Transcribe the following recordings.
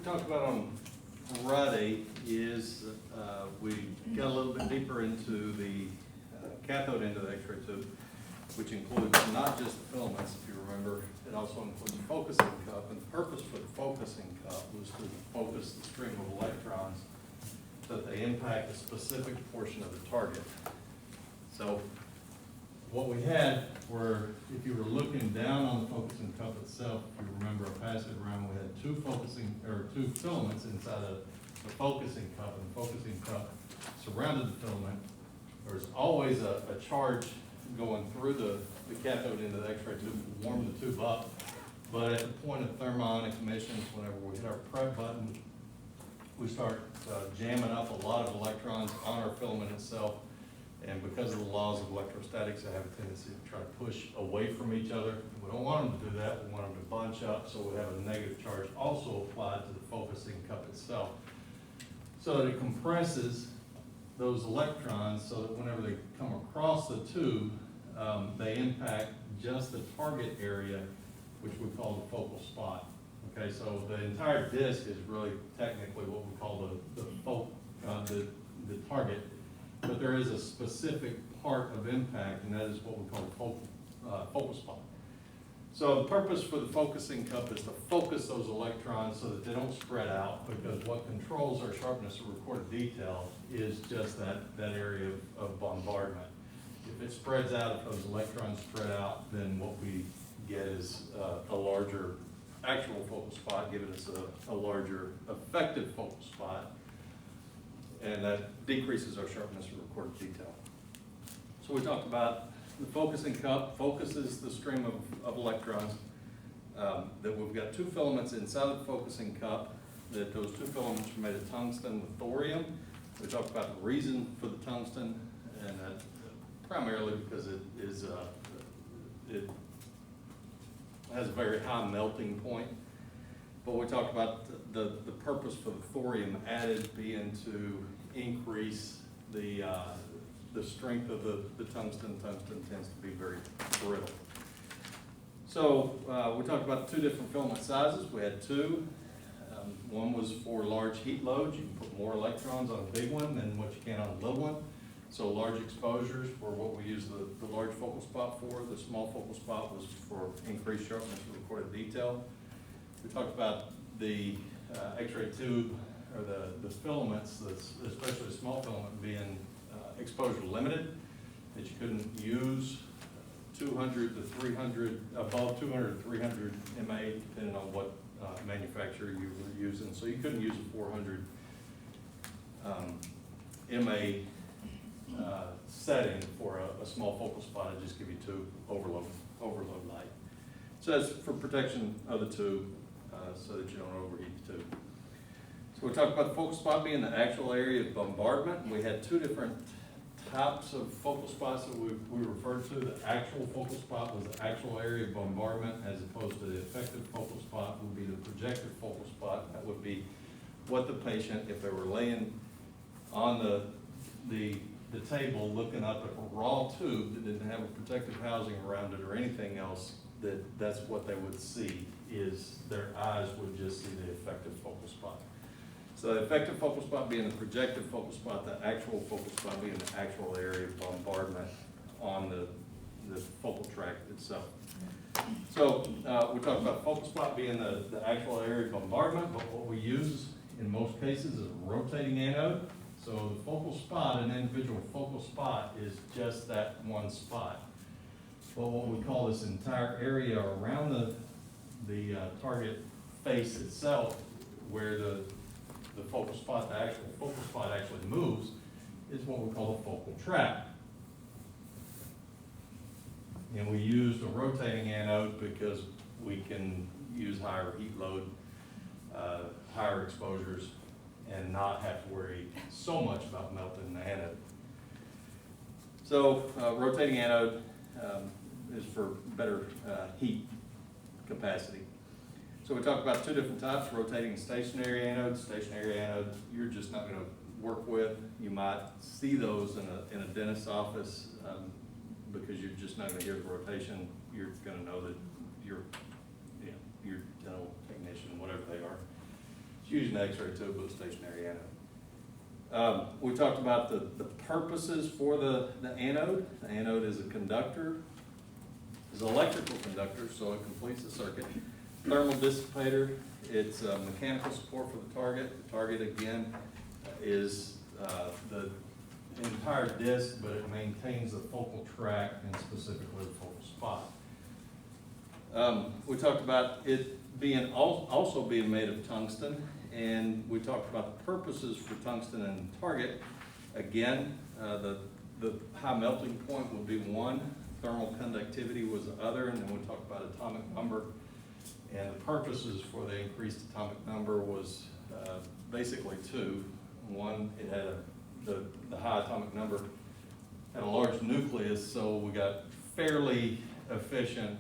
talked about on Rad 8 is we got a little bit deeper into the cathode end of the X-ray tube, which includes not just the filaments, if you remember, it also includes the focusing cup, and the purpose for the focusing cup was to focus the stream of electrons so that they impact a specific portion of the target. So what we had were, if you were looking down on the focusing cup itself, if you remember, I passed it around, we had two filaments inside of the focusing cup, and the focusing cup surrounded the filament. There was always a charge going through the cathode into the X-ray tube to warm the tube up, but at the point of thermionic emissions, whenever we hit our prep button, we start jamming up a lot of electrons on our filament itself. And because of the laws of electrostatics, they have a tendency to try to push away from each other. We don't want them to do that. We want them to bunch up, so we have a negative charge also applied to the focusing cup itself. So that it compresses those electrons so that whenever they come across the tube, they impact just the target area, which we call the focal spot. Okay, so the entire disc is really technically what we call the target. But there is a specific part of impact, and that is what we call the focal spot. So the purpose for the focusing cup is to focus those electrons so that they don't spread out, because what controls our sharpness of recorded detail is just that area of bombardment. If it spreads out, if those electrons spread out, then what we get is a larger actual focal spot, giving us a larger effective focal spot. And that decreases our sharpness of recorded detail. So we talked about the focusing cup focuses the stream of electrons. That we've got two filaments inside the focusing cup, that those two filaments are made of tungsten with thorium. We talked about the reason for the tungsten, and primarily because it has a very high melting point. But we talked about the purpose for the thorium added being to increase the strength of the tungsten. Tungsten tends to be very brittle. So we talked about two different filament sizes. We had two. One was for large heat loads. You can put more electrons on a big one than what you can on a little one. So large exposures were what we use the large focal spot for. The small focal spot was for increased sharpness of recorded detail. We talked about the X-ray tube, or the filaments, especially the small filament, being exposure limited, that you couldn't use 200 to 300, above 200 to 300 MA, depending on what manufacturer you were using. So you couldn't use a 400 MA setting for a small focal spot. It'd just give you tube overload light. So that's for protection of the tube, so that you don't overheat the tube. So we talked about the focal spot being the actual area of bombardment. We had two different types of focal spots that we referred to. The actual focal spot was the actual area of bombardment, as opposed to the effective focal spot would be the projected focal spot. That would be what the patient, if they were laying on the table looking up at a raw tube that didn't have a protective housing around it or anything else, that's what they would see, is their eyes would just see the effective focal spot. So the effective focal spot being the projected focal spot, the actual focal spot being the actual area of bombardment on the focal tract itself. So we talked about focal spot being the actual area of bombardment, but what we use in most cases is a rotating anode. So the focal spot, an individual focal spot, is just that one spot. But what we call this entire area around the target face itself, where the focal spot, the actual focal spot actually moves, is what we call the focal tract. And we used a rotating anode because we can use higher heat load, higher exposures, and not have to worry so much about melting the anode. So rotating anode is for better heat capacity. So we talked about two different types, rotating and stationary anode. Stationary anode, you're just not going to work with. You might see those in a dentist's office because you're just not going to hear the rotation. You're going to know that your dental technician, whatever they are, is fusion X-ray tube with a stationary anode. We talked about the purposes for the anode. The anode is a conductor, is an electrical conductor, so it completes the circuit. Thermal dissipator, it's mechanical support for the target. The target, again, is the entire disc, but it maintains the focal tract and specifically the focal spot. We talked about it being also being made of tungsten, and we talked about the purposes for tungsten and target. Again, the high melting point would be one, thermal conductivity was the other, and then we talked about atomic number. And the purposes for the increased atomic number was basically two. One, it had the high atomic number had a large nucleus, so we got fairly efficient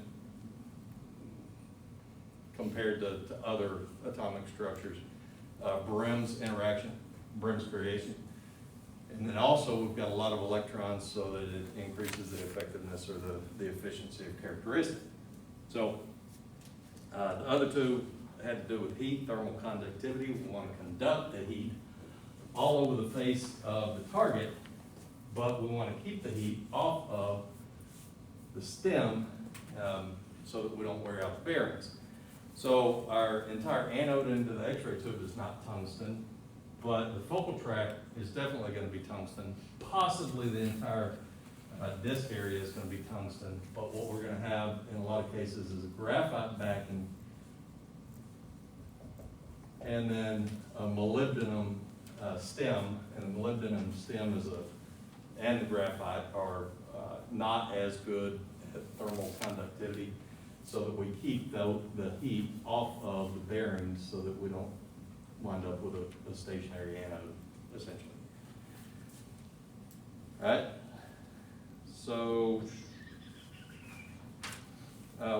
compared to other atomic structures. Brem's interaction, Brem's creation. And then also we've got a lot of electrons so that it increases the effectiveness or the efficiency of characteristic. So the other two had to do with heat, thermal conductivity. We want to conduct the heat all over the face of the target, but we want to keep the heat off of the stem so that we don't wear out the bearings. So our entire anode into the X-ray tube is not tungsten, but the focal tract is definitely going to be tungsten. Possibly the entire disc area is going to be tungsten, but what we're going to have in a lot of cases is a graphite backing and then a molybdenum stem, and the molybdenum stem and the graphite are not as good at thermal conductivity, so that we keep the heat off of the bearings so that we don't wind up with a stationary anode, essentially. All right, so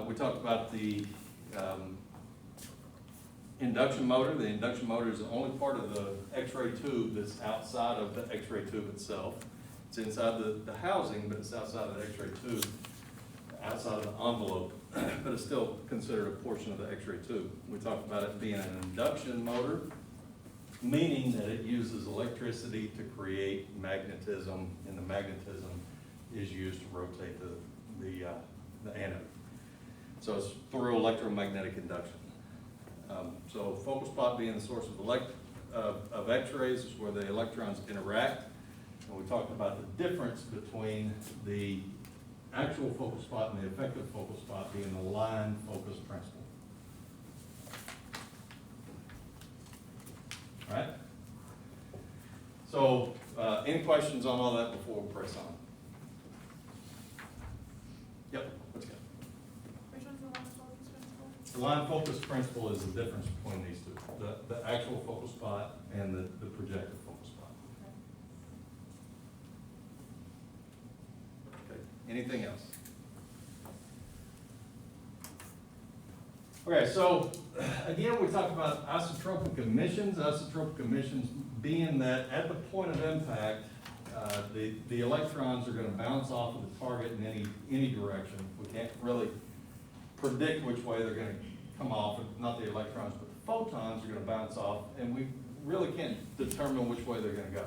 we talked about the induction motor. The induction motor is the only part of the X-ray tube that's outside of the X-ray tube itself. It's inside the housing, but it's outside of the X-ray tube, outside of the envelope, but it's still considered a portion of the X-ray tube. We talked about it being an induction motor, meaning that it uses electricity to create magnetism, and the magnetism is used to rotate the anode. So it's through electromagnetic induction. So focal spot being the source of X-rays is where the electrons interact. And we talked about the difference between the actual focal spot and the effective focal spot being the line focus principle. All right? So any questions on all that before we press on? Yep, what's good? Which one's the line focus principle? The line focus principle is the difference between these two, the actual focal spot and the projected focal spot. Okay, anything else? Okay, so again, we talked about isotropic emissions. Isotropic emissions being that at the point of impact, the electrons are going to bounce off of the target in any direction. We can't really predict which way they're going to come off, not the electrons, but the photons are going to bounce off, and we really can't determine which way they're going to go.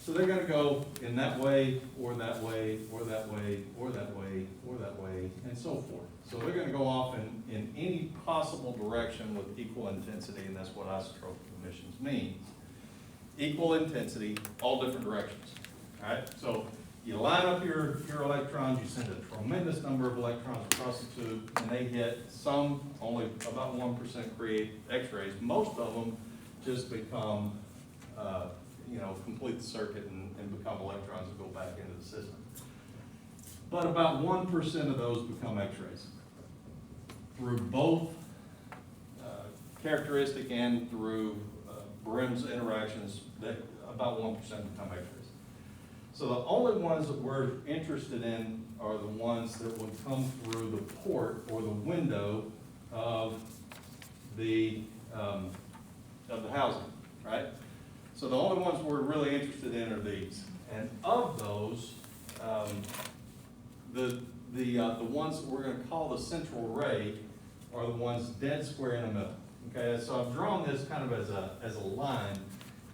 So they're going to go in that way, or that way, or that way, or that way, or that way, and so forth. So they're going to go off in any possible direction with equal intensity, and that's what isotropic emissions means. Equal intensity, all different directions. All right, so you line up your electrons, you send a tremendous number of electrons across the tube, and they hit some, only about 1% create X-rays. Most of them just become, complete the circuit and become electrons that go back into the system. But about 1% of those become X-rays. Through both characteristic and through Brem's interactions, that about 1% become X-rays. So the only ones that we're interested in are the ones that would come through the port or the window of the housing, right? So the only ones we're really interested in are these. And of those, the ones that we're going to call the central ray are the ones dead square in the middle. Okay, so I've drawn this kind of as a line,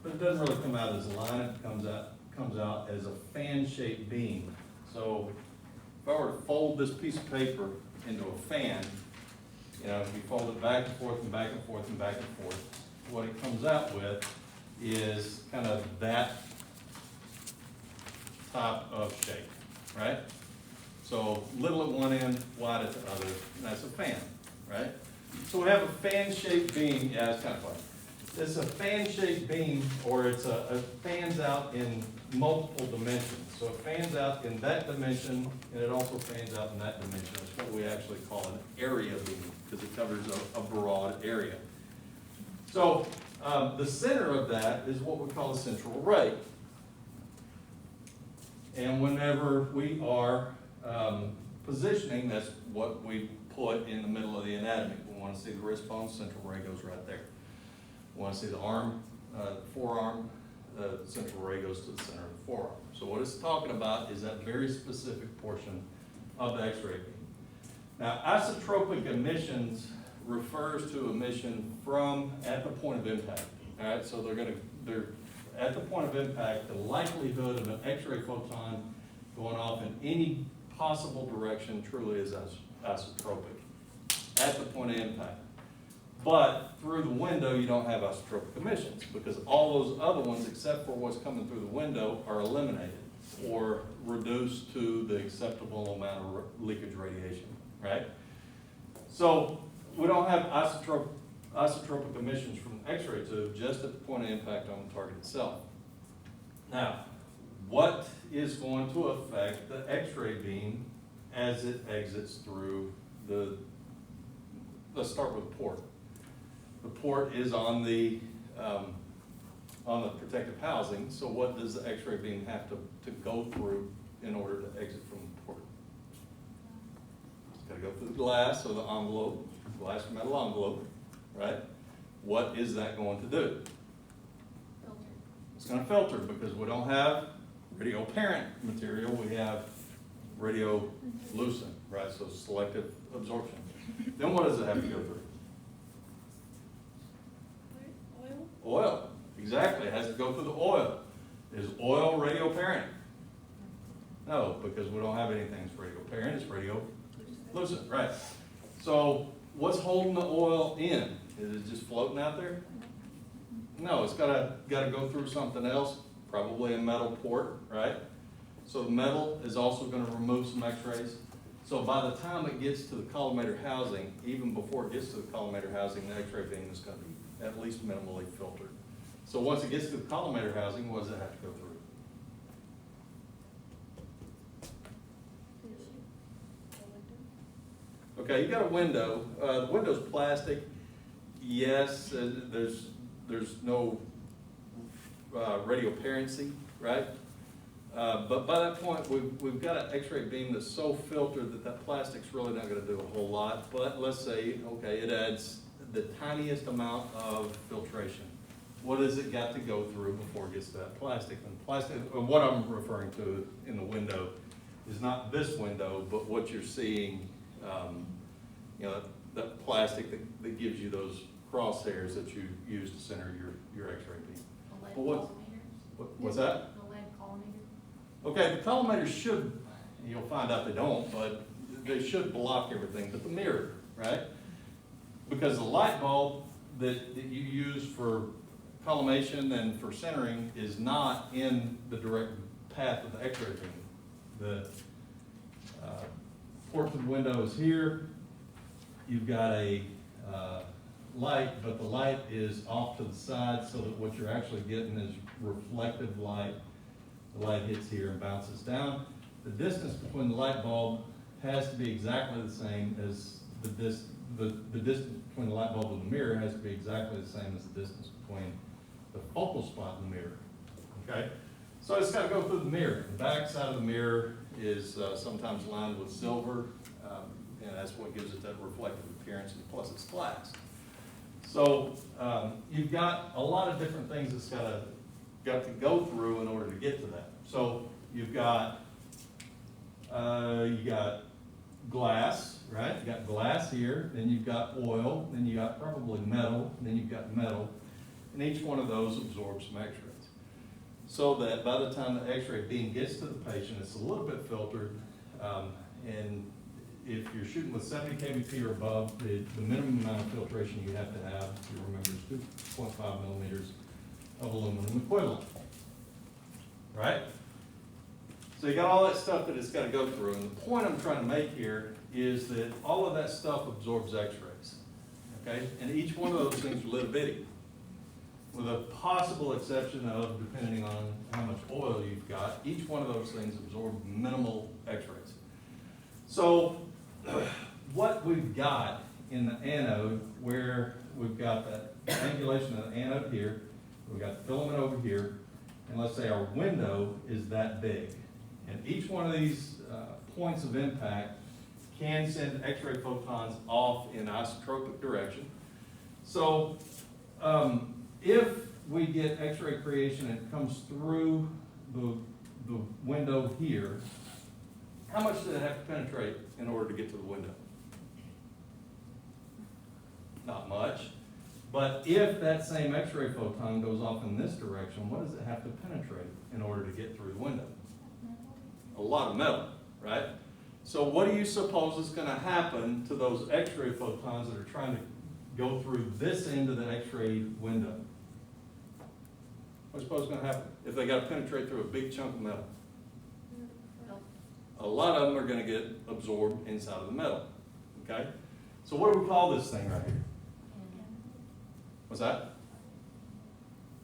but it doesn't really come out as a line, it comes out as a fan-shaped beam. So if I were to fold this piece of paper into a fan, you know, if you fold it back and forth and back and forth and back and forth, what it comes out with is kind of that type of shape, right? So little at one end, wide at the other, and that's a fan, right? So we have a fan-shaped beam. Yeah, it's kind of funny. It's a fan-shaped beam, or it's a fans out in multiple dimensions. So it fans out in that dimension, and it also fans out in that dimension. It's what we actually call an area beam, because it covers a broad area. So the center of that is what we call a central array. And whenever we are positioning, that's what we put in the middle of the anatomy. We want to see the wrist bone, central ray goes right there. We want to see the arm, forearm, central ray goes to the center of the forearm. So what it's talking about is that very specific portion of the X-ray beam. Now, isotropic emissions refers to emission from at the point of impact. All right, so they're at the point of impact, the likelihood of an X-ray photon going off in any possible direction truly is isotropic at the point of impact. But through the window, you don't have isotropic emissions because all those other ones, except for what's coming through the window, are eliminated or reduced to the acceptable amount of leakage radiation, right? So we don't have isotropic emissions from the X-ray tube, just at the point of impact on the target itself. Now, what is going to affect the X-ray beam as it exits through let's start with the port. The port is on the protective housing, so what does the X-ray beam have to go through in order to exit from the port? It's got to go through the glass or the envelope, glass or metal envelope, right? What is that going to do? Filter. It's going to filter because we don't have radio parent material, we have radio lucent, right? So selective absorption. Then what does it have to go through? Oil? Oil, exactly, it has to go through the oil. Is oil radio parent? No, because we don't have anything that's radio parent, it's radio lucent, right? So what's holding the oil in? Is it just floating out there? No, it's gotta go through something else, probably a metal port, right? So the metal is also gonna remove some X-rays. So by the time it gets to the collimator housing, even before it gets to the collimator housing, the X-ray beam is gonna be at least minimally filtered. So once it gets to the collimator housing, what does it have to go through? Okay, you got a window. The window's plastic. Yes, there's no radioparency, right? But by that point, we've got an X-ray beam that's so filtered that plastic's really not going to do a whole lot. But let's say, okay, it adds the tiniest amount of filtration. What has it got to go through before it gets to that plastic? And plastic, what I'm referring to in the window is not this window, but what you're seeing, you know, that plastic that gives you those crosshairs that you use to center your X-ray beam. The lead collimators? What's that? The lead collimator? Okay, the collimators should, you'll find out they don't, but they should block everything but the mirror, right? Because the light bulb that you use for collimation and for centering is not in the direct path of the X-ray beam. The port to the window is here. You've got a light, but the light is off to the side so that what you're actually getting is reflective light. The light hits here and bounces down. The distance between the light bulb has to be exactly the same as the distance between the light bulb and the mirror has to be exactly the same as the distance between the focal spot and the mirror. Okay? So it's got to go through the mirror. The back side of the mirror is sometimes lined with silver, and that's what gives it that reflective appearance, and plus it's glass. So you've got a lot of different things that's got to go through in order to get to that. So you've got glass, right? You got glass here, then you've got oil, then you got probably metal, then you've got metal, and each one of those absorbs some X-rays. So that by the time the X-ray beam gets to the patient, it's a little bit filtered, and if you're shooting with 70 kVp or above, the minimum amount of filtration you have to have, if you remember, is 2.5 millimeters of aluminum equivalent, right? So you got all that stuff that it's got to go through, and the point I'm trying to make here is that all of that stuff absorbs X-rays, okay? And each one of those things are little bitty, with a possible exception of, depending on how much oil you've got, each one of those things absorb minimal X-rays. So what we've got in the anode, where we've got that angulation of the anode here, we've got the filament over here, and let's say our window is that big. And each one of these points of impact can send X-ray photons off in isotropic direction. So if we get X-ray creation and it comes through the window here, how much does it have to penetrate in order to get to the window? Not much. But if that same X-ray photon goes off in this direction, what does it have to penetrate in order to get through the window? A lot of metal, right? So what do you suppose is going to happen to those X-ray photons that are trying to go through this end of the X-ray window? What do you suppose is going to happen if they got to penetrate through a big chunk of metal? A lot of them are going to get absorbed inside of the metal, okay? So what do we call this thing right here? What's that?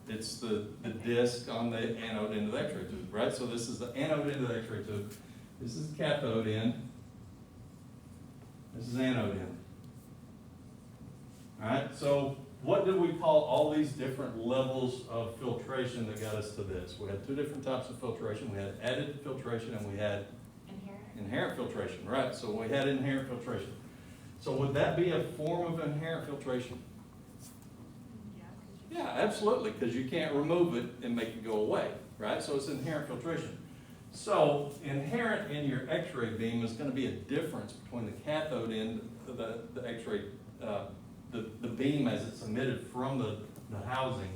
It's the disc on the anode end of the X-ray tube, right? So this is the anode end of the X-ray tube. This is cathode end. This is anode end. All right, so what did we call all these different levels of filtration that got us to this? We had two different types of filtration. We had additive filtration and we had inherent filtration, right? So we had inherent filtration. So would that be a form of inherent filtration? Yeah, absolutely, because you can't remove it and make it go away, right? So it's inherent filtration. So inherent in your X-ray beam is going to be a difference between the cathode end of the X-ray, the beam as it's emitted from the housing.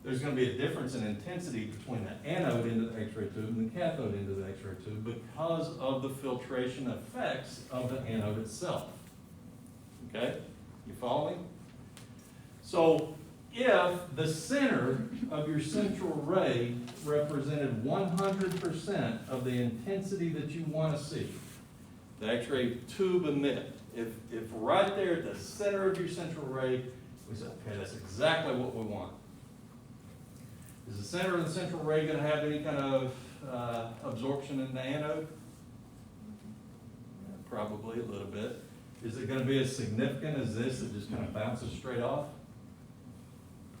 There's going to be a difference in intensity between the anode end of the X-ray tube and the cathode end of the X-ray tube because of the filtration effects of the anode itself. Okay? You follow me? So if the center of your central ray represented 100% of the intensity that you want to see, the X-ray tube emit, if right there at the center of your central ray, we say, okay, that's exactly what we want. Is the center of the central ray going to have any kind of absorption in the anode? Probably a little bit. Is it going to be as significant as this that just kind of bounces straight off?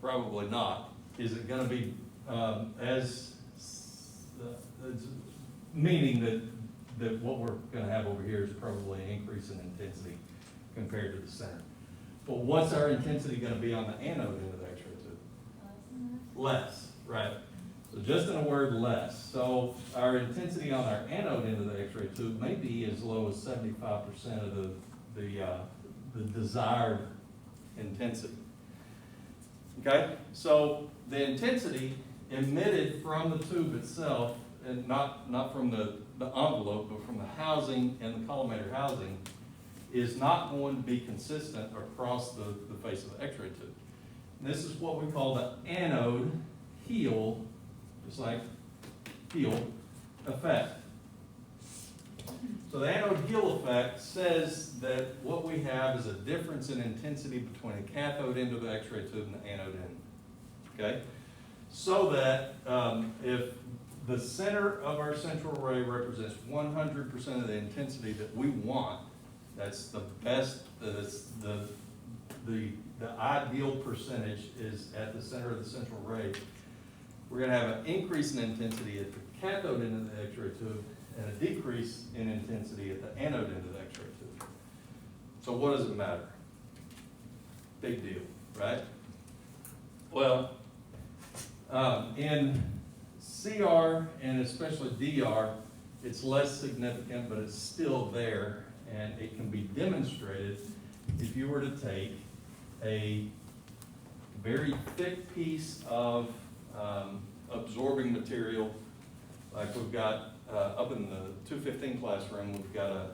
Probably not. Is it going to be meaning that what we're going to have over here is probably an increase in intensity compared to the center? But what's our intensity going to be on the anode end of the X-ray tube? Less, right? So just in a word, less. So our intensity on our anode end of the X-ray tube may be as low as 75% of the desired intensity. Okay, so the intensity emitted from the tube itself, and not from the envelope, but from the housing and the collimator housing, is not going to be consistent across the face of the X-ray tube. And this is what we call the anode heel, just like heel, effect. So the anode heel effect says that what we have is a difference in intensity between the cathode end of the X-ray tube and the anode end. Okay? So that if the center of our central ray represents 100% of the intensity that we want, that's the best, the ideal percentage is at the center of the central ray. We're going to have an increase in intensity at the cathode end of the X-ray tube and a decrease in intensity at the anode end of the X-ray tube. So what does it matter? Big deal, right? Well, in CR and especially DR, It's less significant, but it's still there, and it can be demonstrated if you were to take a very thick piece of absorbing material, like we've got up in the 215 classroom, we've got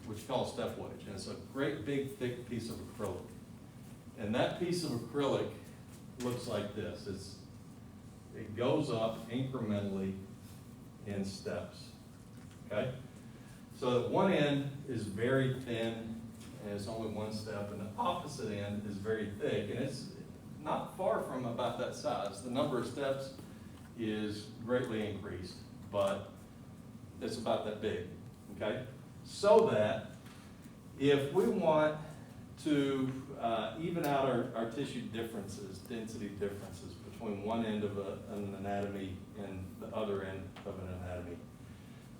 what you call a step wedge, and it's a great big thick piece of acrylic. And that piece of acrylic looks like this. It goes up incrementally in steps, okay? So that one end is very thin, and it's only one step, and the opposite end is very thick, and it's not far from about that size. The number of steps is greatly increased, but it's about that big, okay? So that if we want to even out our tissue differences, density differences between one end of an anatomy and the other end of an anatomy,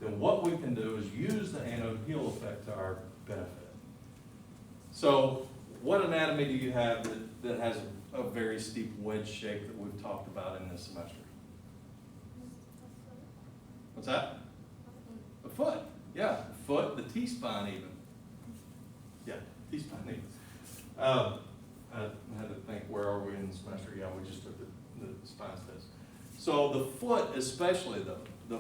then what we can do is use the anode heel effect to our benefit. So what anatomy do you have that has a very steep wedge shape that we've talked about in this semester? What's that? The foot. Yeah, the foot, the T-spine even. Yeah, T-spine even. I had to think, where are we in the semester? Yeah, we just took the spine test. So the foot especially though, in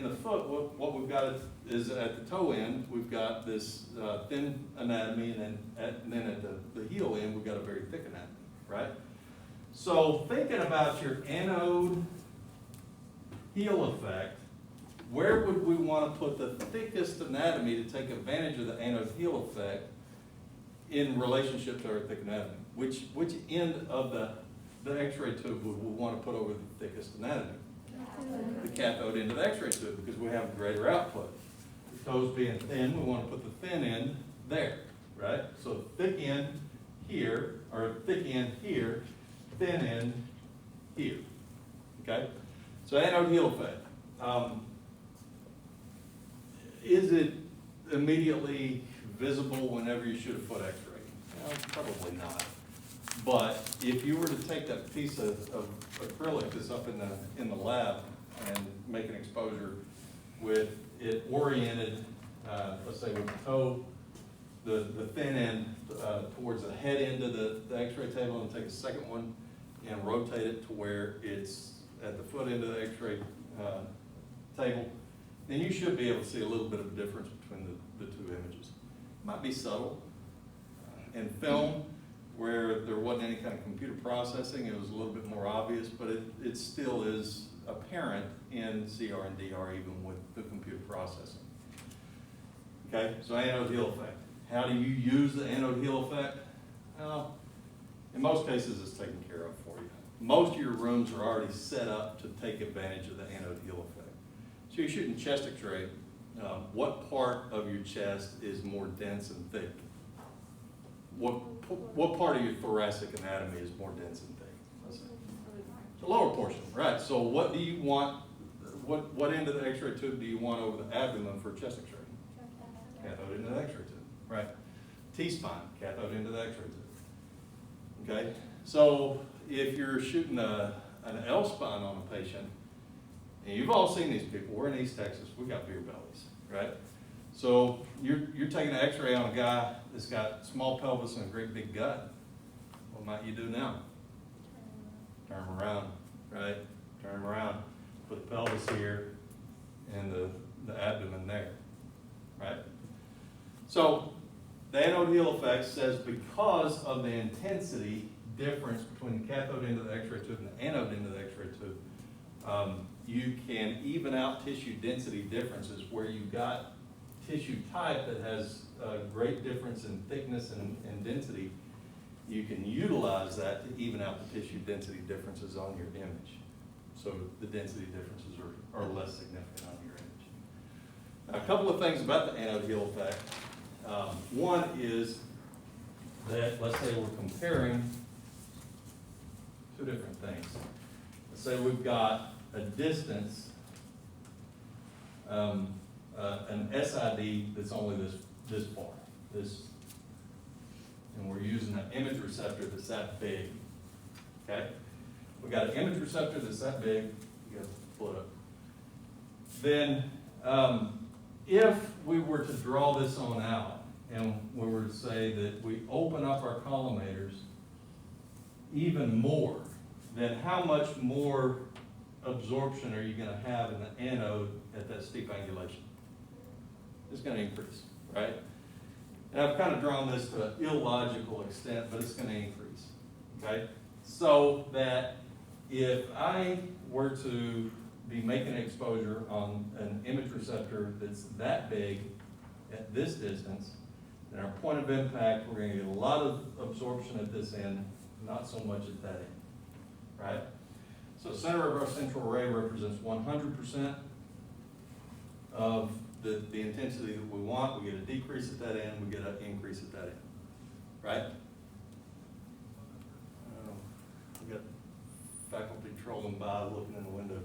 the foot, what we've got is at the toe end, we've got this thin anatomy, and then at the heel end, we've got a very thick anatomy, right? So thinking about your anode heel effect, where would we want to put the thickest anatomy to take advantage of the anode heel effect in relationship to our thick anatomy? Which end of the x-ray tube would we want to put over the thickest anatomy? The cathode end of the x-ray tube, because we have greater output. The toes being thin, we want to put the thin end there, right? So thick end here, or thick end here, thin end here, okay? So anode heel effect. Is it immediately visible whenever you shoot a foot x-ray? Well, probably not. But if you were to take that piece of acrylic that's up in the lab and make an exposure with it oriented, let's say with the toe, the thin end towards the head end of the x-ray table, and take a second one and rotate it to where it's at the foot end of the x-ray table, then you should be able to see a little bit of a difference between the two images. It might be subtle. In film, where there wasn't any kind of computer processing, it was a little bit more obvious, but it still is apparent in CR and DR even with the computer processing. Okay, so anode heel effect. How do you use the anode heel effect? Well, in most cases it's taken care of for you. Most of your rooms are already set up to take advantage of the anode heel effect. So you're shooting chest x-ray, what part of your chest is more dense and thick? What part of your thoracic anatomy is more dense and thick? The lower portion, right? So what do you want, what end of the x-ray tube do you want over the abdomen for chest x-ray? Cathode into the x-ray tube, right? T-spine, cathode into the x-ray tube. Okay, so if you're shooting an L-spine on a patient, and you've all seen these people, we're in East Texas, we've got beer bellies, right? So you're taking an x-ray on a guy that's got small pelvis and a great big gut. What might you do now? Turn him around, right? Turn him around. Put the pelvis here and the abdomen there, right? So the anode heel effect says because of the intensity difference between the cathode end of the x-ray tube and the anode end of the x-ray tube, you can even out tissue density differences where you've got tissue type that has a great difference in thickness and density. You can utilize that to even out the tissue density differences on your image. So the density differences are less significant on your image. Now, a couple of things about the anode heel effect. One is that, let's say we're comparing two different things. Let's say we've got a distance, an SID that's only this far, and we're using an image receptor that's that big, okay? We've got an image receptor that's that big, you got to pull it up. Then If we were to draw this on out, and we were to say that we open up our collimators even more, then how much more absorption are you gonna have in the anode at that steep angulation? It's gonna increase, right? And I've kind of drawn this to an illogical extent, but it's gonna increase, okay? So that if I were to be making an exposure on an image receptor that's that big at this distance, then our point of impact, we're gonna get a lot of absorption at this end, not so much at that end, right? So center of our central array represents 100% of the intensity that we want. We get a decrease at that end, we get an increase at that end, right? We got faculty trolling by looking in the window.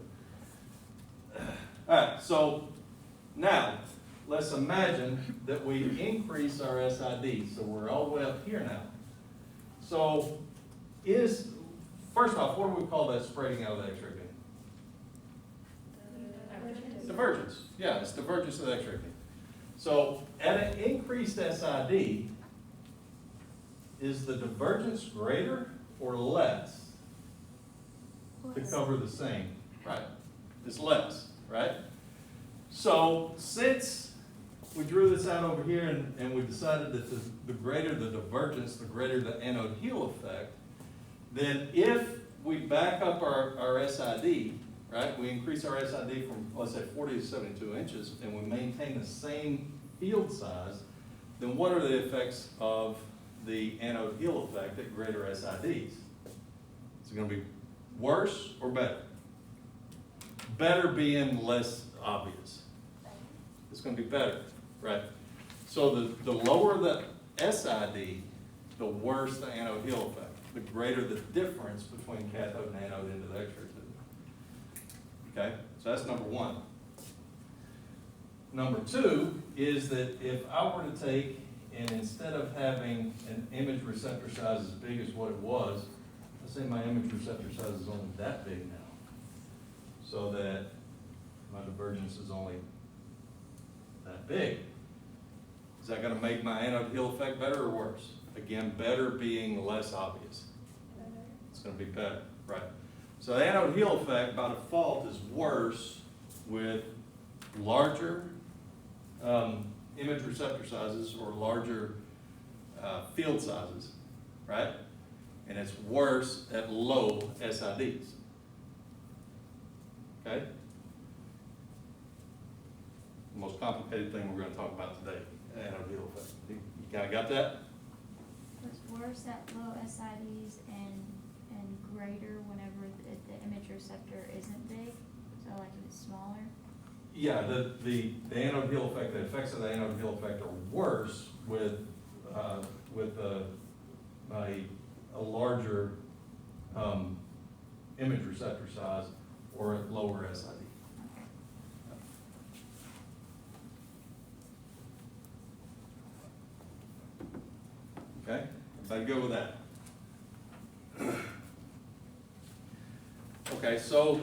All right, so now let's imagine that we increase our SID, so we're all the way up here now. So first off, what do we call that spreading out of the X-ray beam? Divergence. Yeah, it's divergence of the X-ray beam. So at an increased SID, is the divergence greater or less to cover the same? Right. It's less, right? So since we drew this out over here and we decided that the greater the divergence, the greater the anode heel effect, then if we back up our SID, right, we increase our SID from, let's say, 40 to 72 inches, and we maintain the same field size, then what are the effects of the anode heel effect at greater SIDs? Is it going to be worse or better? Better being less obvious. It's going to be better, right? So the lower the SID, the worse the anode heel effect. The greater the difference between cathode and anode into the X-ray tube. Okay, so that's number one. Number two is that if I were to take, and instead of having an image receptor size as big as what it was, let's say my image receptor size is only that big now, so that my divergence is only that big. Is that going to make my anode heel effect better or worse? Again, better being less obvious. It's going to be better, right? So the anode heel effect by default is worse with larger image receptor sizes or larger field sizes, right? And it's worse at low SIDs. Okay? The most complicated thing we're going to talk about today, anode heel effect. You kind of got that? It's worse at low SIDs and greater whenever the image receptor isn't big, so like if it's smaller? Yeah, the anode heel effect, the effects of the anode heel effect are worse with a larger image receptor size or at lower SID. Okay, everybody go with that? Okay, so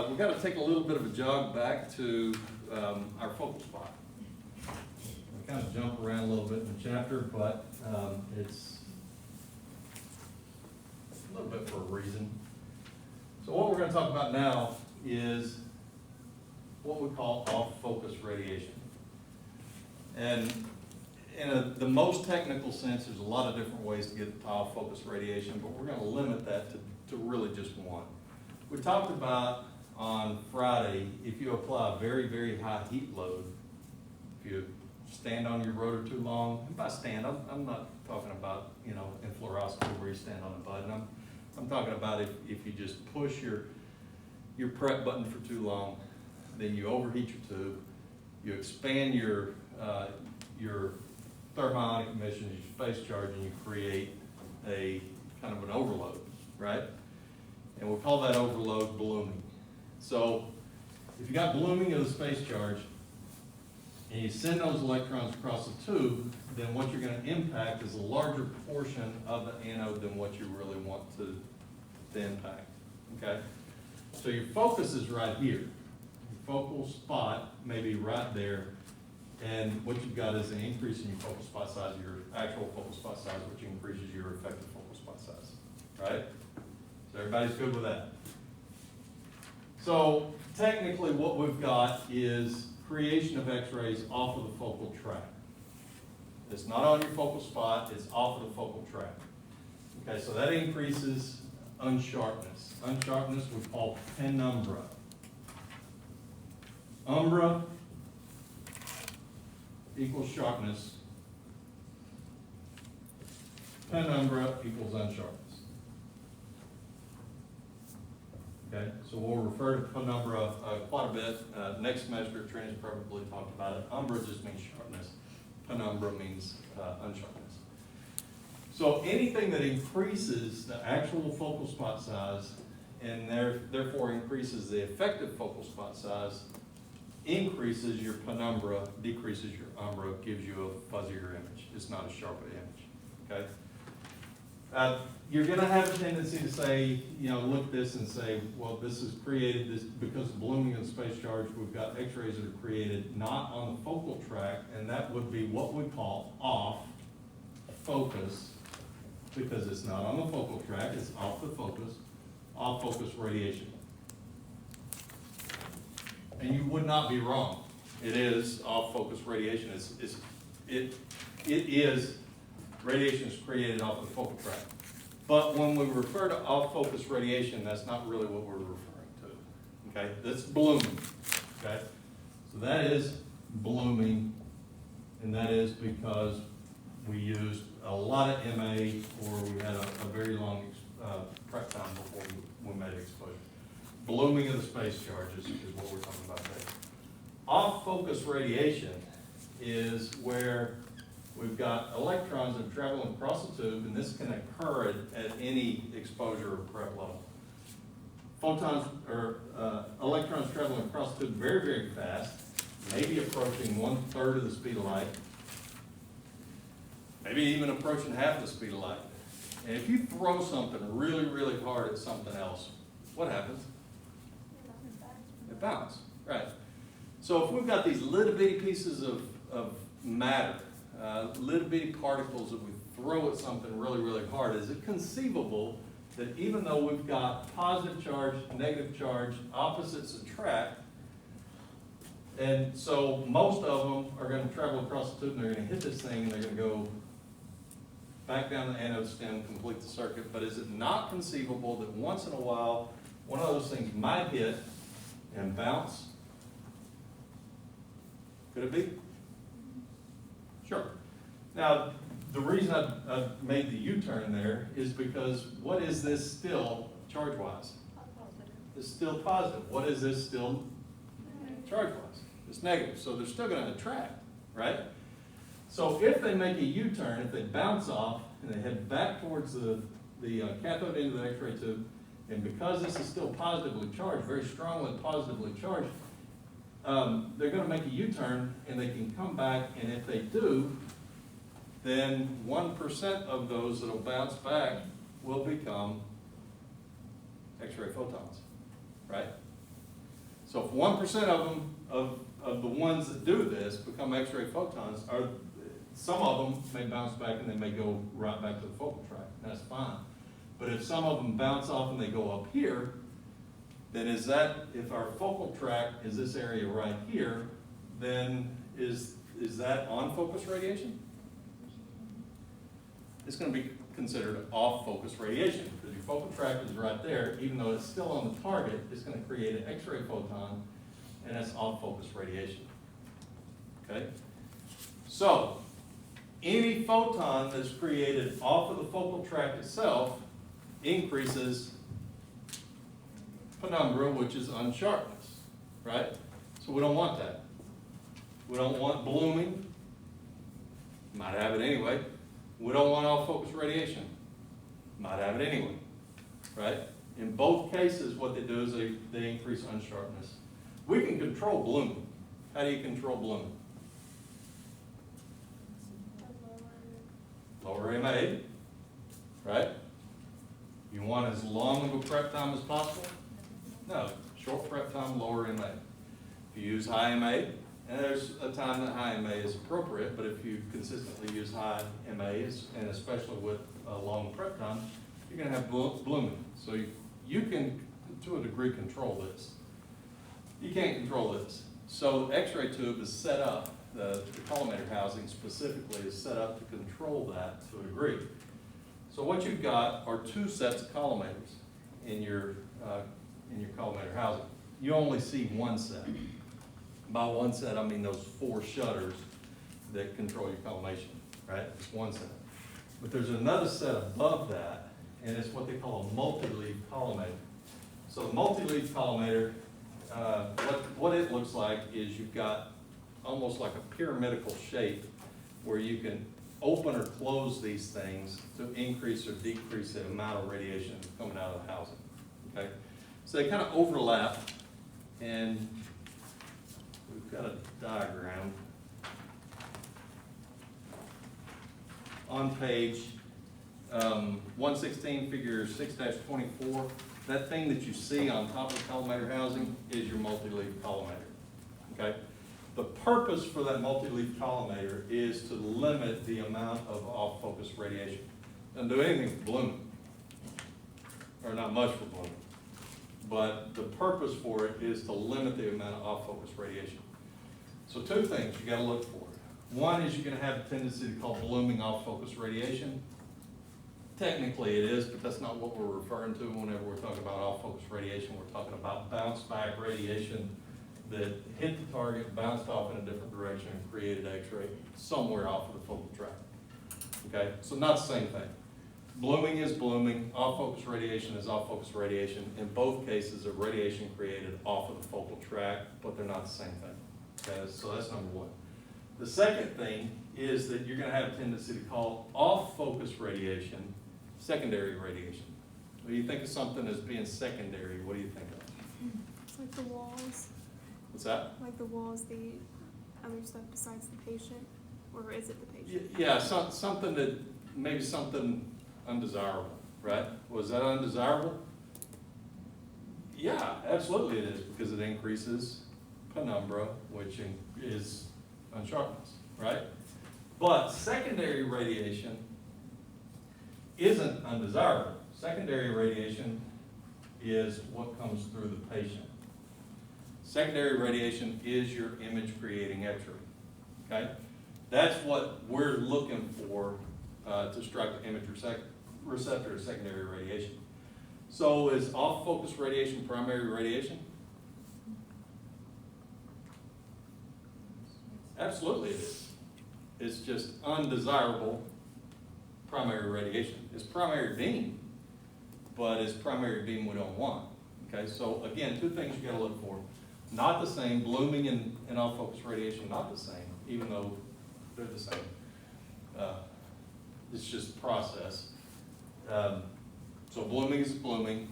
we've got to take a little bit of a jog back to our focal spot. We kind of jump around a little bit in the chapter, but it's a little bit for a reason. So what we're going to talk about now is what we call off-focus radiation. And in the most technical sense, there's a lot of different ways to get to off-focus radiation, but we're going to limit that to really just one. We talked about on Friday, if you apply a very, very high heat load, if you stand on your rotor too long, and by stand, I'm not talking about, in fluoroscopy where you stand on a button. I'm talking about if you just push your prep button for too long, then you overheat your tube, you expand your thermionic emissions, your space charge, and you create a kind of an overload, right? And we'll call that overload blooming. So if you got blooming of the space charge and you send those electrons across the tube, then what you're going to impact is a larger portion of the anode than what you really want to impact, okay? So your focus is right here. Your focal spot may be right there, and what you've got is an increase in your focal spot size, your actual focal spot size, which increases your effective focal spot size, right? So everybody's good with that? So technically what we've got is creation of x-rays off of the focal tract. It's not on your focal spot, it's off of the focal tract. Okay, so that increases unsharpness. Unsharpness we call penumbra. Umbra equals sharpness. Penumbra equals unsharpness. Okay, so we'll refer to penumbra quite a bit. Next semester, Trini's probably talked about it. Umbra just means sharpness. Penumbra means unsharpness. So anything that increases the actual focal spot size and therefore increases the effective focal spot size increases your penumbra, decreases your umbra, gives you a fuzzier image. It's not a sharper image, okay? You're gonna have a tendency to say, you know, look at this and say, well, this is created this because of blooming of the space charge. We've got x-rays that are created not on the focal tract, and that would be what we call off focus, because it's not on the focal tract, it's off the focus, off focus radiation. And you would not be wrong. It is off focus radiation. It is radiation is created off of the focal tract. But when we refer to off focus radiation, that's not really what we're referring to. Okay, that's blooming. Okay, so that is blooming, and that is because we used a lot of MA, or we had a very long prep time before we made exposure. Blooming of the space charges is what we're talking about there. Off-focus radiation is where we've got electrons that are traveling across the tube, and this can occur at any exposure or prep level. Photons or electrons traveling across the tube very, very fast, maybe approaching 1/3 of the speed of light, maybe even approaching half the speed of light. And if you throw something really, really hard at something else, what happens? It bounces, right. So if we've got these little bitty pieces of matter, little bitty particles that we throw at something really, really hard, is it conceivable that even though we've got positive charge, negative charge, opposites attract, and so most of them are going to travel across the tube and they're going to hit this thing and they're going to go back down the anode stem, complete the circuit, but is it not conceivable that once in a while one of those things might hit and bounce? Could it be? Sure. Now, the reason I made the U-turn there is because what is this still charge-wise? It's still positive. What is this still charge-wise? It's negative, so they're still going to attract, right? So if they make a U-turn, if they bounce off and they head back towards the cathode end of the X-ray tube, and because this is still positively charged, very strongly positively charged, they're going to make a U-turn and they can come back, and if they do, then 1% of those that will bounce back will become X-ray photons, right? So if 1% of them, of the ones that do this become X-ray photons, some of them may bounce back and they may go right back to the focal tract. That's fine. But if some of them bounce off and they go up here, then is that, if our focal tract is this area right here, then is that on focus radiation? It's going to be considered off focus radiation because your focal tract is right there. Even though it's still on the target, it's going to create an X-ray photon, and that's off focus radiation. Okay? So, any photon that's created off of the focal tract itself increases penumbra, which is unsharpness, right? So we don't want that. We don't want blooming. Might have it anyway. We don't want off-focus radiation. Might have it anyway, right? In both cases, what they do is they increase unsharpness. We can control blooming. How do you control blooming? Lower MA, right? You want as long of a prep time as possible? No, short prep time, lower MA. If you use high MA, and there's a time that high MA is appropriate, but if you consistently use high MAs, and especially with a long prep time, you're gonna have blooming. So you can, to a degree, control this. You can't control this. So the X-ray tube is set up, the collimator housing specifically is set up to control that to a degree. So what you've got are two sets of collimators in your collimator housing. You only see one set. By one set, I mean those 4 shutters that control your collimation, right? It's one set. But there's another set above that, and it's what they call a multi-leaf collimator. So the multi-leaf collimator, what it looks like is you've got almost like a pyramidical shape where you can open or close these things to increase or decrease the amount of radiation coming out of the housing, okay? So they kind of overlap, and we've got a diagram on page 116, figure 6-24. That thing that you see on top of the collimator housing is your multi-leaf collimator, okay? The purpose for that multi-leaf collimator is to limit the amount of off-focus radiation. Doesn't do anything for blooming, or not much for blooming. But the purpose for it is to limit the amount of off-focus radiation. So 2 things you gotta look for. One is you're gonna have a tendency to call blooming off-focus radiation. Technically it is, but that's not what we're referring to whenever we're talking about off-focus radiation. We're talking about bounce-back radiation that hit the target, bounced off in a different direction, and created X-ray somewhere off of the focal tract. Okay, so not the same thing. Blooming is blooming, off-focus radiation is off-focus radiation. In both cases, of radiation created off of the focal tract, but they're not the same thing. Okay, so that's number 1. The second thing is that you're gonna have a tendency to call off-focus radiation secondary radiation. When you think of something as being secondary, what do you think of? It's like the walls, What's that? like the walls, the other stuff besides the patient, or is it the patient? Yeah, something that, maybe something undesirable, right? Was that undesirable? Yeah, absolutely it is, because it increases penumbra, which is unsharpness, right? But secondary radiation isn't undesirable. Secondary radiation is what comes through the patient. Secondary radiation is your image-creating X-ray, okay? That's what we're looking for to strike the image receptor of secondary radiation. So is off-focus radiation primary radiation? Absolutely it is. It's just undesirable primary radiation. It's primary beam, but it's primary beam we don't want. Okay, so again, 2 things you gotta look for. Not the same, blooming and off-focus radiation, not the same, even though they're the same. It's just process. So blooming is blooming,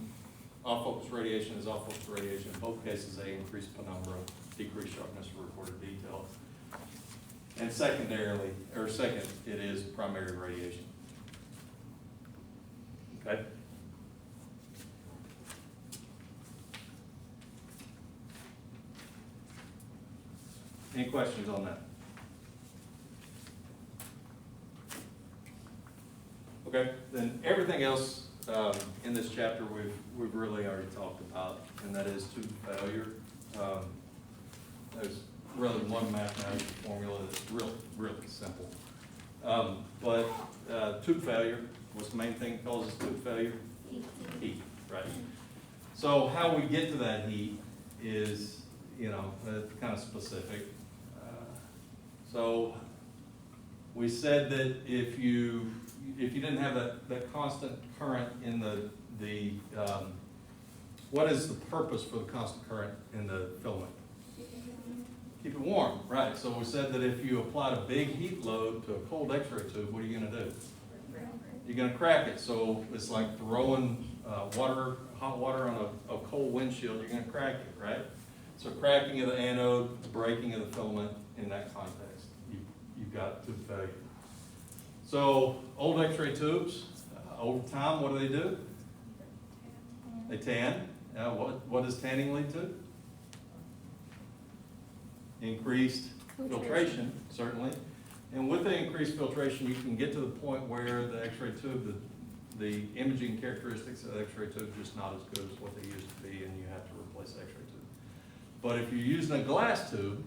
off-focus radiation is off-focus radiation. In both cases, they increase penumbra, decrease sharpness for recorded detail. And secondarily, or second, it is primary radiation. Okay? Any questions on that? Okay, then everything else in this chapter we've really already talked about, and that is tube failure. There's really one mathematical formula that's really simple. But tube failure, what's the main thing that causes tube failure? Heat, right? So how we get to that heat is, kind of specific. So we said that if you didn't have that constant current in the what is the purpose for the constant current in the filament? Keep it warm, right? So we said that if you applied a big heat load to a cold X-ray tube, what are you going to do? You're going to crack it. So it's like throwing hot water on a cold windshield. You're going to crack it, right? So cracking of the anode, breaking of the filament in that context. You've got tube failure. So old X-ray tubes, over time, what do? They tan. What does tanning lead to? increased filtration, certainly. And with the increased filtration, you can get to the point where the X-ray tube, the imaging characteristics of the X-ray tube are just not as good as what they used to be, and you have to replace the X-ray tube. But if you're using a glass tube,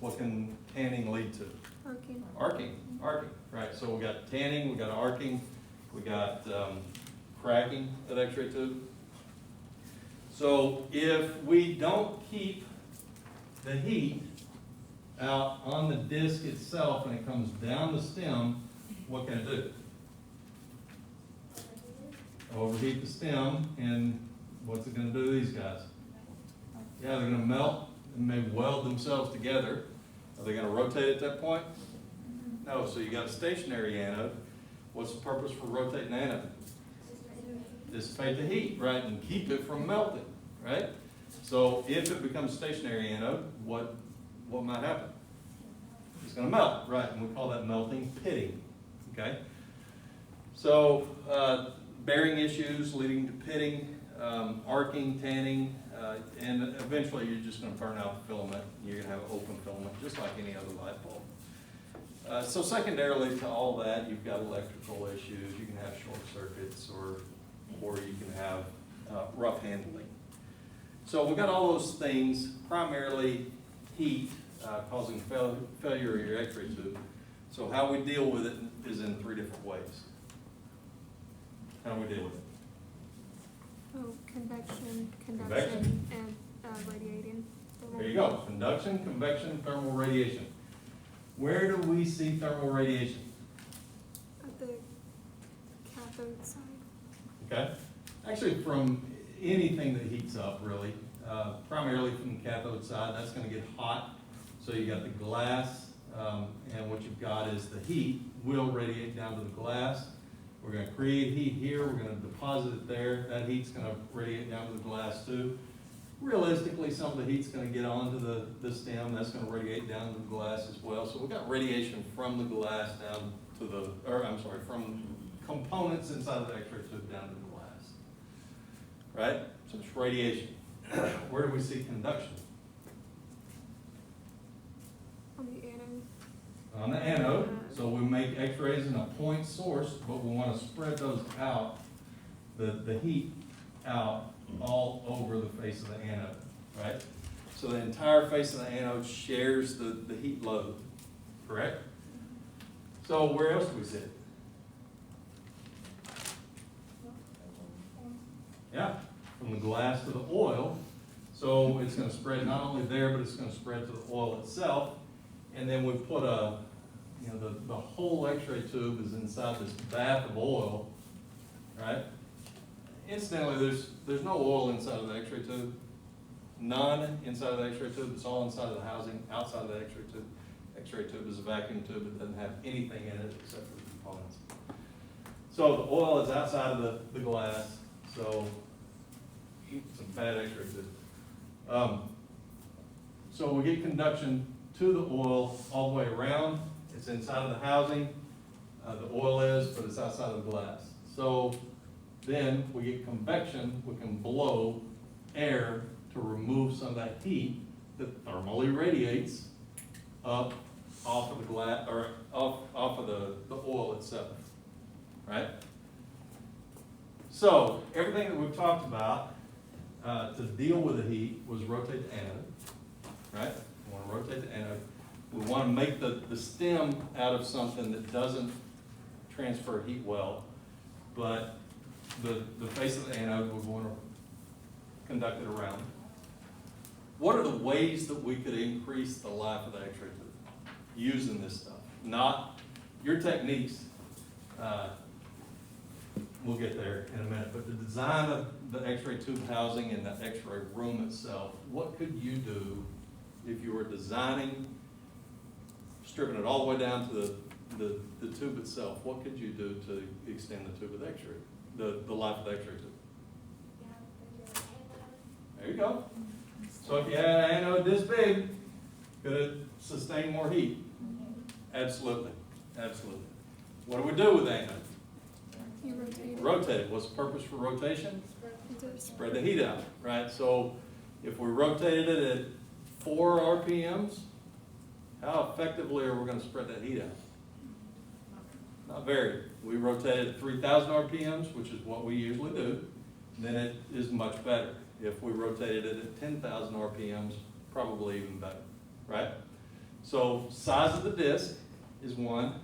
what can tanning lead to? Arcing. Arcing, right. So we got tanning, we got arcing, we got cracking of the X-ray tube. So if we don't keep the heat out on the disc itself and it comes down the stem, what can it do? Overheat the stem, and what's it going to do to these guys? Yeah, they're going to melt and maybe weld themselves together. Are they going to rotate at that point? No, so you got a stationary anode. What's the purpose for rotating the anode? Dissipate the heat, right, and keep it from melting, right? So if it becomes stationary anode, what might happen? It's going to melt, right, and we call that melting pitting, okay? So bearing issues leading to pitting, arcing, tanning, and eventually you're just going to burn out the filament. You're going to have an open filament, just like any other light bulb. So secondarily to all that, you've got electrical issues. You can have short circuits, or you can have rough handling. So we've got all those things, primarily heat causing failure of your X-ray tube. So how we deal with it is in 3 different ways. How do we deal with it? Oh, convection, Convection. and radiating. There you go. Conduction, convection, thermal radiation. Where do we see thermal radiation? At the cathode side. Okay. Actually, from anything that heats up, really. Primarily from the cathode side, that's going to get hot. So you got the glass, and what you've got is the heat will radiate down to the glass. We're going to create heat here. We're going to deposit it there. That heat's going to radiate down to the glass too. Realistically, some of the heat's going to get onto the stem. That's going to radiate down to the glass as well. So we've got radiation from the glass down to from components inside of the X-ray tube down to the glass. Right? So it's radiation. Where do we see conduction? On the anode. On the anode. So we make X-rays in a point source, but we want to spread those out, the heat out all over the face of the anode, right? So the entire face of the anode shares the heat load, correct? So where else do we see it? Yeah, from the glass to the oil. So it's going to spread not only there, but it's going to spread to the oil itself. And then we put the whole X-ray tube is inside this bath of oil, right? Incidentally, there's no oil inside of the X-ray tube. None inside of the X-ray tube. It's all inside of the housing, outside of the X-ray tube. X-ray tube is a vacuum tube. It doesn't have anything in it except for the components. So the oil is outside of the glass. So it's a bad X-ray tube. So we get conduction to the oil all the way around. It's inside of the housing. The oil is, but it's outside of the glass. So then we get convection. We can blow air to remove some of that heat that thermally radiates up off of the glass, or off of the oil itself, right? So everything that we've talked about to deal with the heat was rotate the anode, right? We want to rotate the anode. We want to make the stem out of something that doesn't transfer heat well, but the face of the anode we want to conduct it around. What are the ways that we could increase the life of the X-ray tube using this stuff? Not your techniques. We'll get there in a minute, but the design of the X-ray tube housing and the X-ray room itself, what could you do if you were designing, stripping it all the way down to the tube itself? What could you do to extend the tube of the X-ray, the life of the X-ray tube? There you go. So if you had an anode this big, could it sustain more heat? Absolutely, absolutely. What do we do with anode? You rotate it. Rotate it. What's the purpose for rotation? Into Spread the heat out, right? So if we rotated it at 4 RPMs, how effectively are we gonna spread that heat out? Not very. We rotate at 3,000 RPMs, which is what we usually do, then it is much better. If we rotated it at 10,000 RPMs, probably even better, right? So size of the disc is one,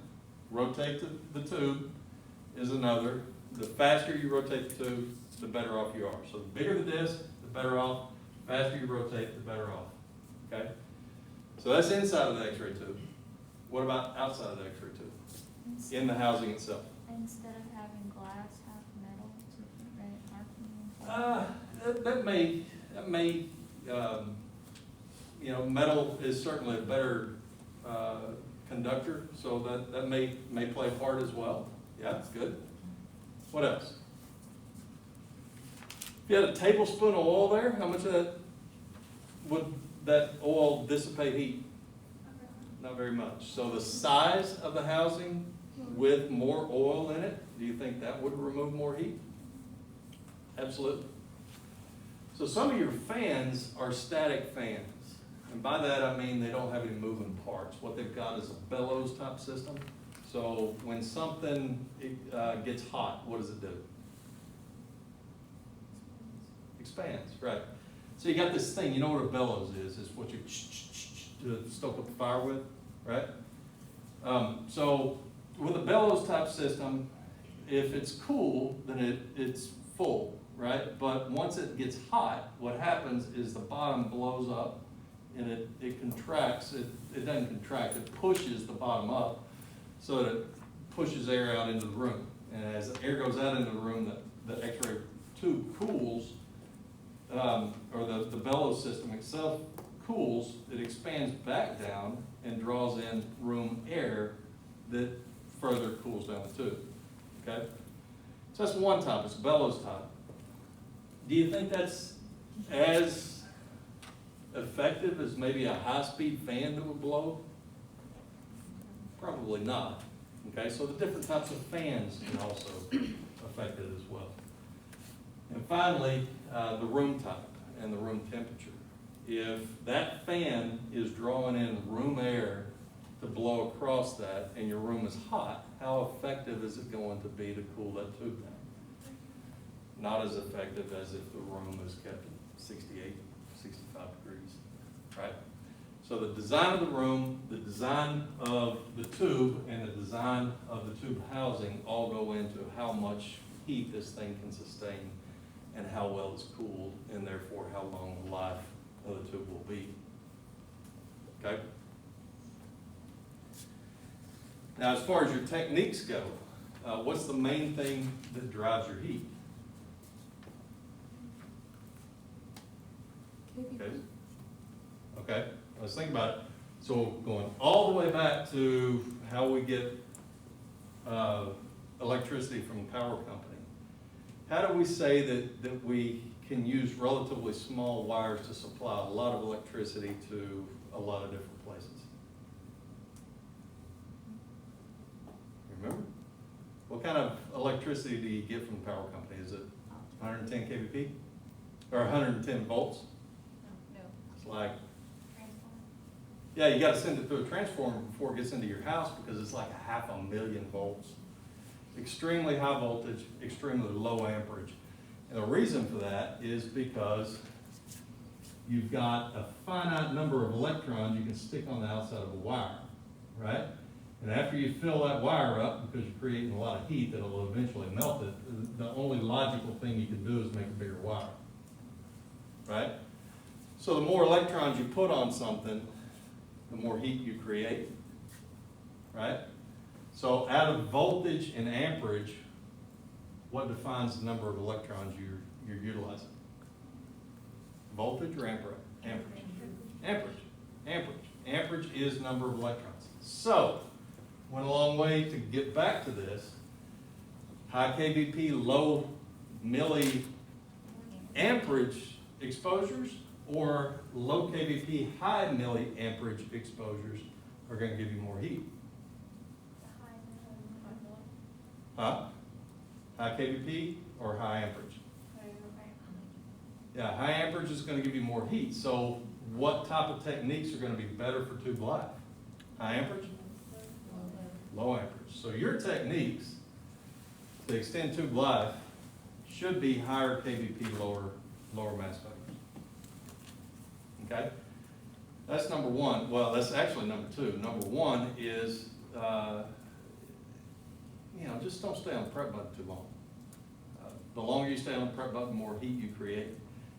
rotate the tube is another. The faster you rotate the tube, the better off you are. So the bigger the disc, the better off. The faster you rotate, the better off, okay? So that's inside of the X-ray tube. What about outside of the X-ray tube? In the housing itself? Instead of having glass, have metal to prevent arcing. That may, you know, metal is certainly a better conductor, so that may play a part as well. Yeah, that's good. What else? If you had a tablespoon of oil there, how much of that would that oil dissipate heat? Not very much. So the size of the housing with more oil in it, do you think that would remove more heat? Absolutely. So some of your fans are static fans. And by that I mean they don't have any moving parts. What they've got is a bellows type system. So when something gets hot, what does it do? Expands, right. So you got this thing, you know what a bellows is what you stoke up the fire with, right? So with a bellows type system, if it's cool, then it's full, right? But once it gets hot, what happens is the bottom blows up and it contracts. It doesn't contract, it pushes the bottom up so that it pushes air out into the room. And as the air goes out into the room, the X-ray tube cools, or the bellows system itself cools, it expands back down and draws in room air that further cools down the tube, okay? So that's one type, it's a bellows type. Do you think that's as effective as maybe a high-speed fan that would blow? Probably not, okay? So the different types of fans can also affect it as well. And finally, the room type and the room temperature. If that fan is drawing in room air to blow across that and your room is hot, how effective is it going to be to cool that tube down? Not as effective as if the room is kept at 68, 65 degrees, right? So the design of the room, the design of the tube, and the design of the tube housing all go into how much heat this thing can sustain and how well it's cooled, and therefore how long the life of the tube will be, okay? Now, as far as your techniques go, what's the main thing that drives your heat? Okay. Okay, let's think about it. So going all the way back to how we get electricity from the power company. How do we say that we can use relatively small wires to supply a lot of electricity to a lot of different places? Remember? What kind of electricity do you get from the power company? Is it 110 kVp? Or 110 volts? No. It's like, Transformer. yeah, you gotta send it through a transformer before it gets into your house because it's like 500,000 volts. Extremely high voltage, extremely low amperage. And the reason for that is because you've got a finite number of electrons you can stick on the outside of a wire, right? And after you fill that wire up, because you're creating a lot of heat that will eventually melt it, the only logical thing you can do is make a bigger wire, right? So the more electrons you put on something, the more heat you create, right? So out of voltage and amperage, what defines the number of electrons you're utilizing? Voltage or amperage? Amperage. Amperage. Amperage. Amperage is number of electrons. So, went a long way to get back to this. High kVp, low milli amperage exposures or low kVp, high milli amperage exposures are going to give you more heat. Huh? High kVp or high amperage? Yeah, high amperage is going to give you more heat. So what type of techniques are gonna be better for tube life? High amperage? Low amperage. So your techniques to extend tube life should be higher kVp, lower mass values. Okay? That's number one. Well, that's actually number two. Number one is, just don't stay on the prep button too long. The longer you stay on the prep button, the more heat you create.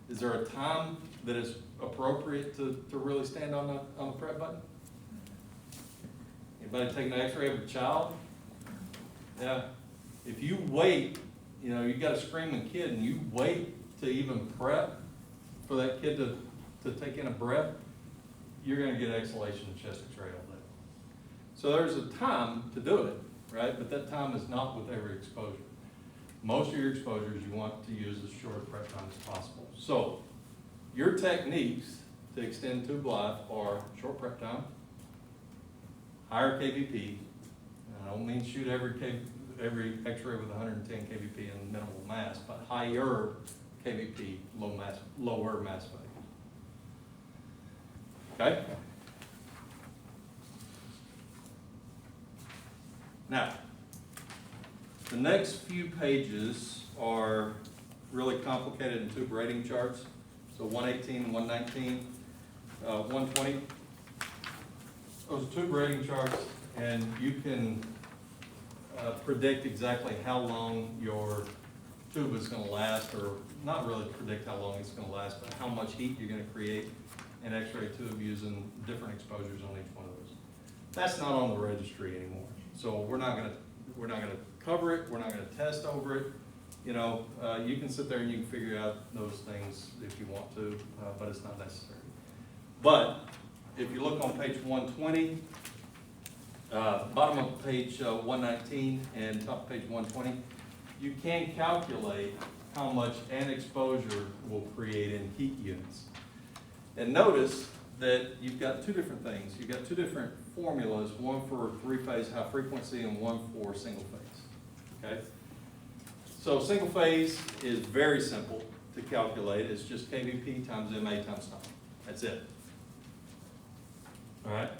Is there a time that is appropriate to really stand on the prep button? Anybody taking an x-ray of a child? Yeah. If you wait, you got a screaming kid and you wait to even prep for that kid to take in a breath, you're gonna get exhalation and chest x-ray all day. So there's a time to do it, right? But that time is not with every exposure. Most of your exposures you want to use as short a prep time as possible. So your techniques to extend tube life are short prep time, higher kVp, and I don't mean shoot every x-ray with 110 kVp and minimal mass, but higher kVp, lower mass value. Okay? Now, the next few pages are really complicated in tube rating charts. So 118, 119, 120. Those are tube rating charts, and you can predict exactly how long your tube is going to last, or not really predict how long it's going to last, but how much heat you're going to create an x-ray tube using different exposures on each one of those. That's not on the registry anymore. So we're not going to cover it. We're not going to test over it. You can sit there and you can figure out those things if you want to, but it's not necessary. But if you look on page 120, bottom of page 119 and top of page 120, you can calculate how much an exposure will create in heat units. And notice that you've got two different things. You've got two different formulas, one for three-phase high frequency and one for single phase, okay? So single phase is very simple to calculate. It's just kVp times MA times time. That's it. All right?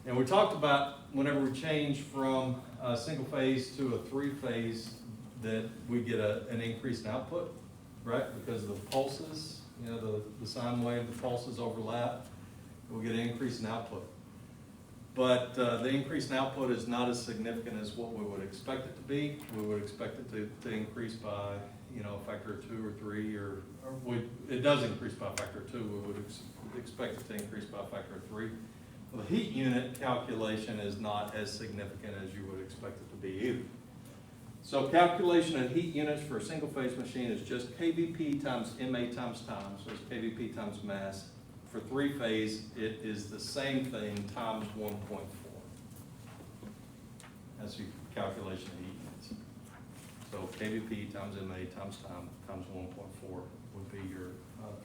And we talked about whenever we change from a single phase to a three-phase that we get an increase in output, right? Because of the pulses, the sine wave, the pulses overlap, we'll get an increase in output. But the increase in output is not as significant as what we would expect it to be. We would expect it to increase by, a factor of 2 or 3, it does increase by a factor of 2. We would expect it to increase by a factor of 3. Well, the heat unit calculation is not as significant as you would expect it to be either. So calculation of heat units for a single phase machine is just kVp times MA times time, so it's kVp times mass. For three phase, it is the same thing times 1.4. That's your calculation of heat units. So kVp times MA times time times 1.4 would be your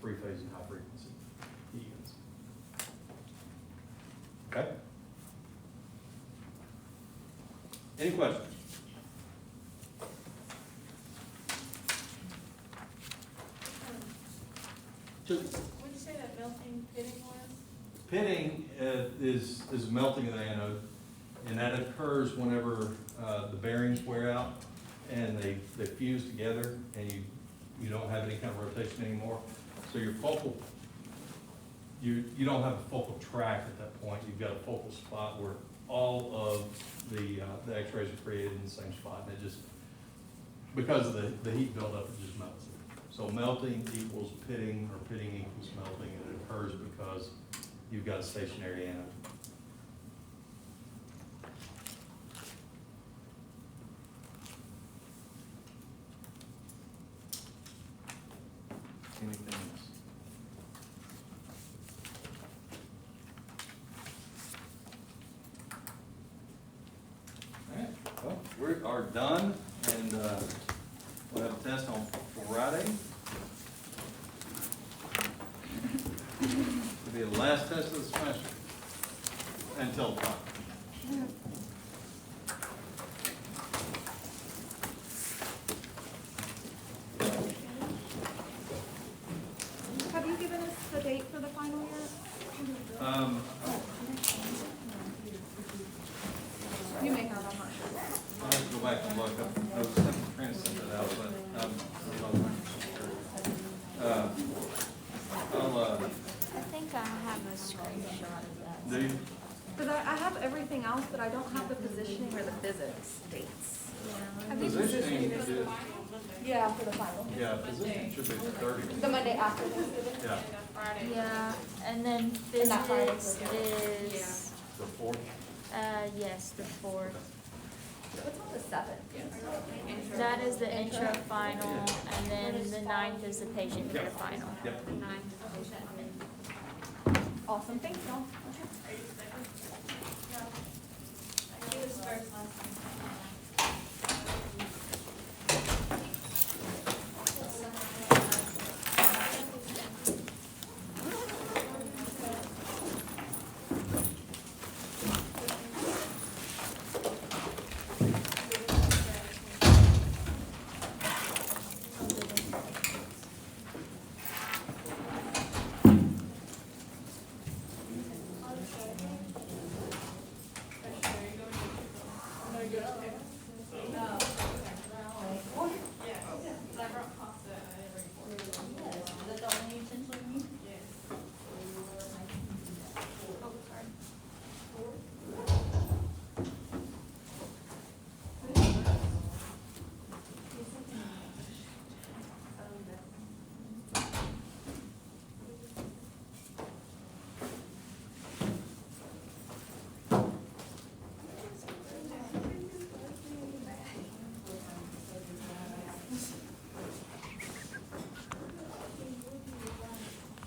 three phase and high frequency heat units. Okay? Any questions? What did you say that melting pitting was? Pitting is melting of the anode, and that occurs whenever the bearings wear out and they fuse together and you don't have any kind of rotation anymore. So your focal, you don't have a focal track at that point. You've got a focal spot where all of the x-rays are created in the same spot, and it just, because of the heat buildup, it just melts it. So melting equals pitting, or pitting equals melting, and it occurs because you've got a stationary anode. Anything else? All right, well, we are done, and we'll have a test on Friday. It'll be the last test of the semester until Friday. Have you given us the date for the final yet? but I don't have the positioning or the physics dates. Yeah, I think Positioning positioning is is, Yeah, for the final. yeah, positioning should be the 30th. The Monday after Thanksgiving? Yeah, yeah, and then And that Friday physics for- is, the 4th. yes, the 4th. What's on the 7th? That is the intro final, and then the 9th is the patient care final. Yep. Awesome, thanks, y'all.